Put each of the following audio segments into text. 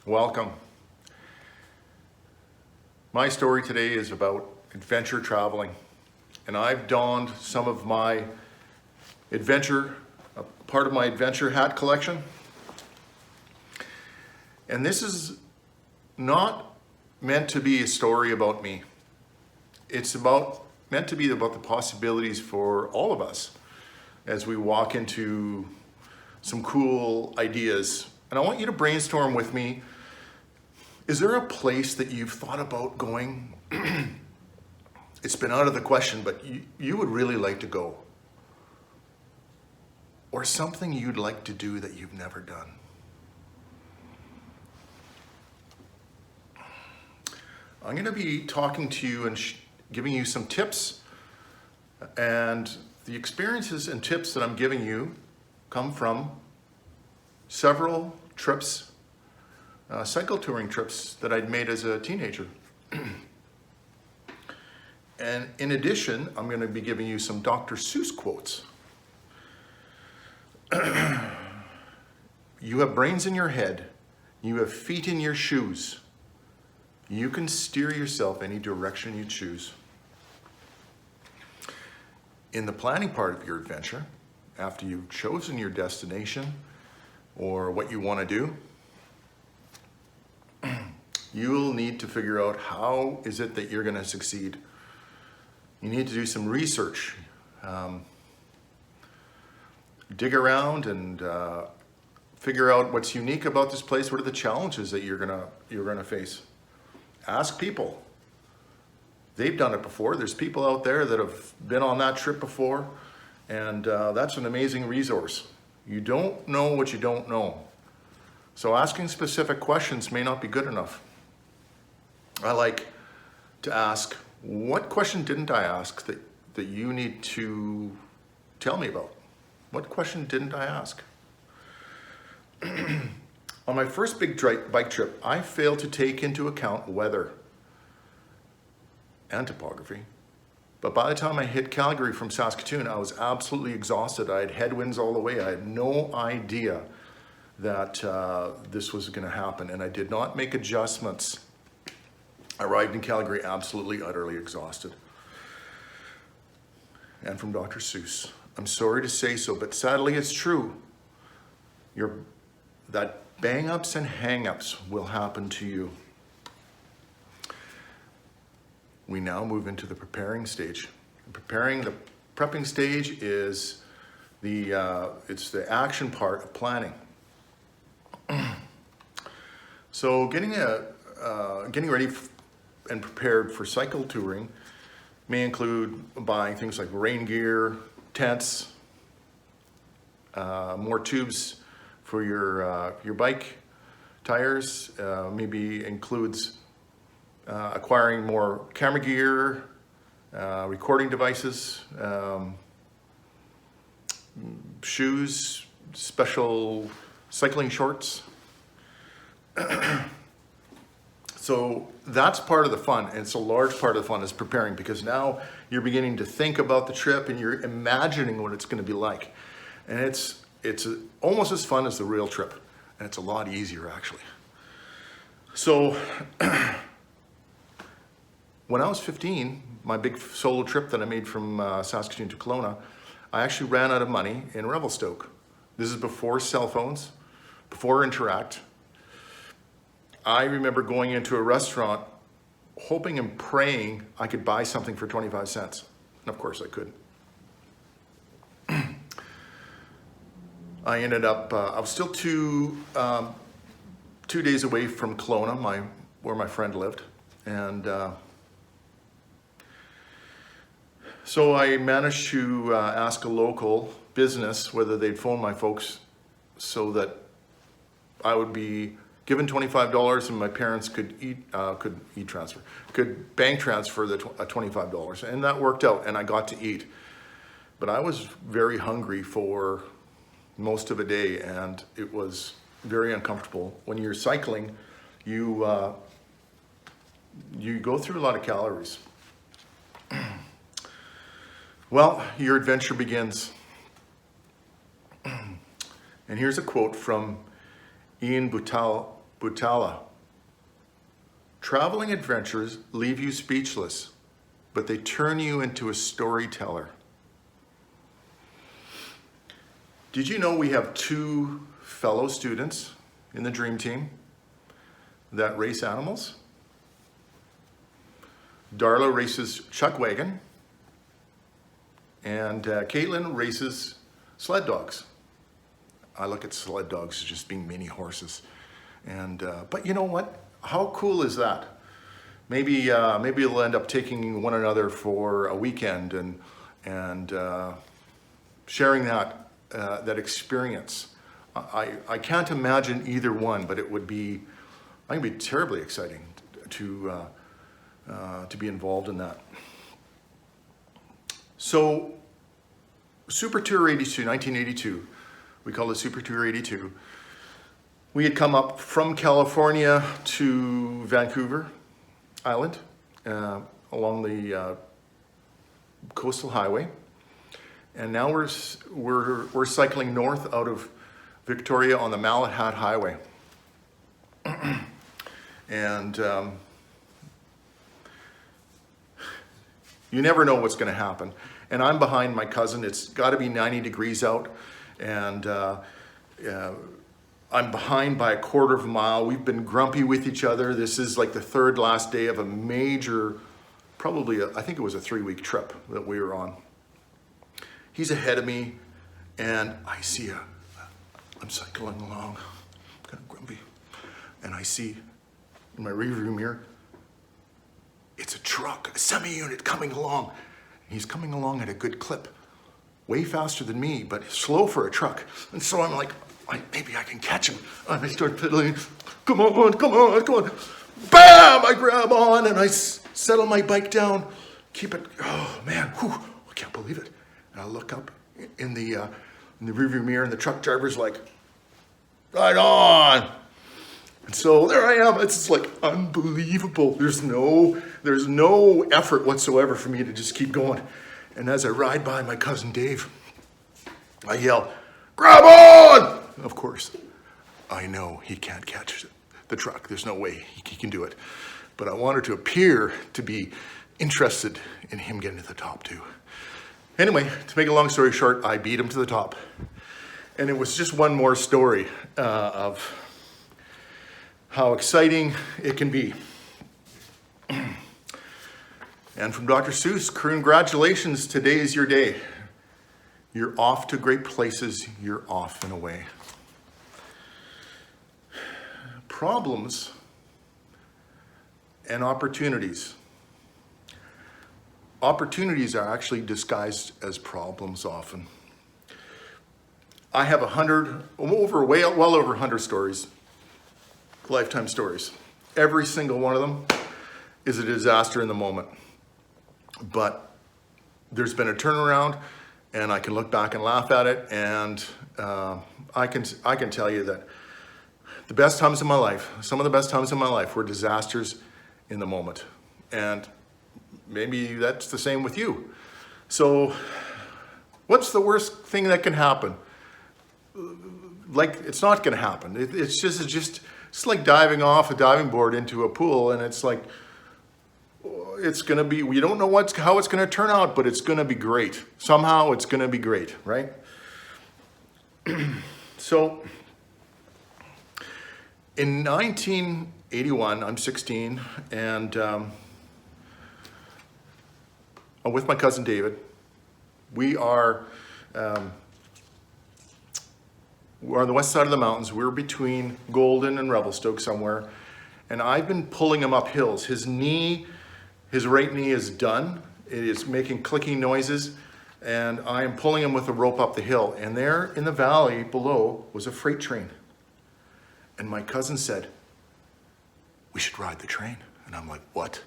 Welcome. My story today is about adventure traveling, and I've donned some of my part of my adventure hat collection. And this is not meant to be a story about me. It's meant to be about the possibilities for all of us as we walk into some cool ideas. And I want you to brainstorm with me. Is there a place that you've thought about going? It's been out of the question, but you would really like to go. Or something you'd like to do that you've never done. I'm going to be talking to you and giving you some tips. And the experiences and tips that I'm giving you come from several trips, cycle touring trips that I'd made as a teenager. And in addition, I'm going to be giving you some Dr. Seuss quotes. You have brains in your head. You have feet in your shoes. You can steer yourself any direction you choose. In the planning part of your adventure, after you've chosen your destination or what you want to do, you'll need to figure out how is it that you're going to succeed. You need to do some research. Dig around and figure out what's unique about this place. What are the challenges that you're gonna face? Ask people. They've done it before. There's people out there that have been on that trip before, and that's an amazing resource. You don't know what you don't know. So asking specific questions may not be good enough. I like to ask, what question didn't I ask that you need to tell me about? What question didn't I ask? On my first big bike trip, I failed to take into account weather and topography. But by the time I hit Calgary from Saskatoon, I was absolutely exhausted. I had headwinds all the way. I had no idea that this was going to happen, and I did not make adjustments. I arrived in Calgary absolutely, utterly exhausted. And from Dr. Seuss. I'm sorry to say so, but sadly it's true. That bang-ups and hang-ups will happen to you. We now move into the preparing stage. The prepping stage is it's the action part of planning. So getting ready and prepared for cycle touring may include buying things like rain gear, tents, more tubes for your bike tires, maybe includes acquiring more camera gear, recording devices, shoes, special cycling shorts. So that's part of the fun, and it's a large part of the fun is preparing, because now you're beginning to think about the trip and you're imagining what it's going to be like. And it's almost as fun as the real trip, and it's a lot easier actually. So when I was 15, my big solo trip that I made from Saskatoon to Kelowna, I actually ran out of money in Revelstoke. This is before cell phones, before Interact. I remember going into a restaurant hoping and praying I could buy something for 25 cents. And of course I couldn't. I ended up, I was still 2 days away from Kelowna, where my friend lived. And so I managed to ask a local business whether they'd phone my folks so that I would be given $25 and my parents could bank transfer the $25, and that worked out, and I got to eat. But I was very hungry for most of a day, and it was very uncomfortable. When you're cycling, you go through a lot of calories. Well, your adventure begins. And here's a quote from Ian Buttal Butala. Traveling adventures leave you speechless, but they turn you into a storyteller. Did you know we have 2 fellow students in the Dream Team that race animals? Darla races chuck wagon, and Caitlin races sled dogs. I look at sled dogs as just being mini horses. And but you know what? How cool is that? Maybe we'll end up taking one another for a weekend and sharing that experience. I can't imagine either one, but it would be, I think it'd be terribly exciting to be involved in that. So Super Tour 82, 1982, we call it Super Tour 82. We had come up from California to Vancouver Island along the coastal highway, and now we're cycling north out of Victoria on the Mallet Hat Highway, and you never know what's going to happen. And I'm behind my cousin. It's got to be 90 degrees out, and I'm behind by a quarter of a mile. We've been grumpy with each other. This is like the 3rd last day of a major, probably I think it was a 3-week trip that we were on. He's ahead of me, and I see I'm cycling along, kind of grumpy, and I see in my rearview mirror, it's a truck, a semi-unit coming along. He's coming along at a good clip, way faster than me, but slow for a truck. And so I'm like, maybe I can catch him. And I start pedaling. Come on, come on, come on. Bam! I grab on and I settle my bike down. Keep it. Oh man, whew, I can't believe it. And I look up in the rearview mirror, and the truck driver's like, right on. And so there I am. It's like unbelievable. There's no effort whatsoever for me to just keep going. And as I ride by my cousin Dave, I yell, grab on! Of course, I know he can't catch the truck. There's no way he can do it. But I wanted to appear to be interested in him getting to the top too. Anyway, to make a long story short, I beat him to the top. And it was just one more story of how exciting it can be. And from Dr. Seuss, congratulations, today is your day. You're off to great places, you're off and away. Problems and opportunities. Opportunities are actually disguised as problems often. I have well over 100 stories, lifetime stories. Every single one of them is a disaster in the moment. But there's been a turnaround, and I can look back and laugh at it, and I can tell you that the best times in my life, some of the best times in my life were disasters in the moment. And maybe that's the same with you. So what's the worst thing that can happen? Like, it's not going to happen. It's like diving off a diving board into a pool, and it's like, it's going to be, we don't know how it's going to turn out, but it's going to be great. Somehow it's going to be great, right? So in 1981, I'm 16, and I'm with my cousin David. We're on the west side of the mountains. We're between Golden and Revelstoke somewhere. And I've been pulling him up hills. His right knee is done. It is making clicking noises. And I am pulling him with a rope up the hill. And there in the valley below was a freight train. And my cousin said, we should ride the train. And I'm like, what?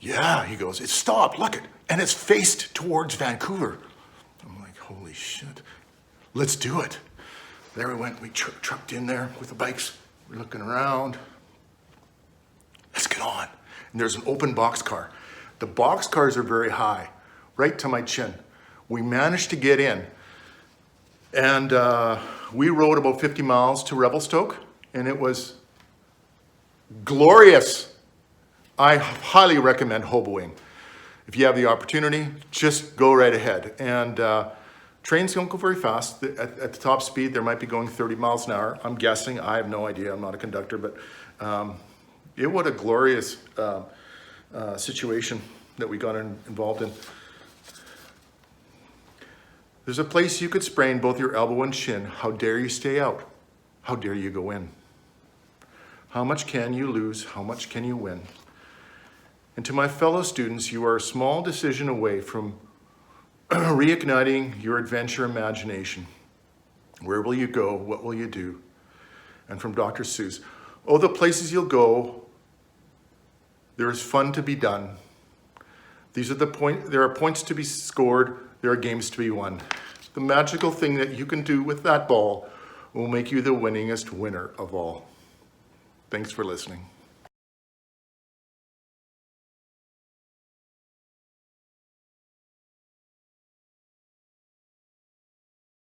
Yeah, he goes, it's stopped, look it. And it's faced towards Vancouver. I'm like, holy shit, let's do it. There we went, we trucked in there with the bikes. We're looking around. Let's get on. And there's an open boxcar. The boxcars are very high, right to my chin. We managed to get in. And we rode about 50 miles to Revelstoke, and it was glorious. I highly recommend hoboing. If you have the opportunity, just go right ahead. And trains don't go very fast. At the top speed, they might be going 30 miles an hour. I'm guessing. I have no idea. I'm not a conductor, but what a glorious situation that we got involved in. There's a place you could sprain both your elbow and shin. How dare you stay out? How dare you go in? How much can you lose? How much can you win? And to my fellow students, you are a small decision away from reigniting your adventure imagination. Where will you go? What will you do? And from Dr. Seuss, oh, the places you'll go, there is fun to be done. There are points to be scored. There are games to be won. The magical thing that you can do with that ball will make you the winningest winner of all. Thanks for listening.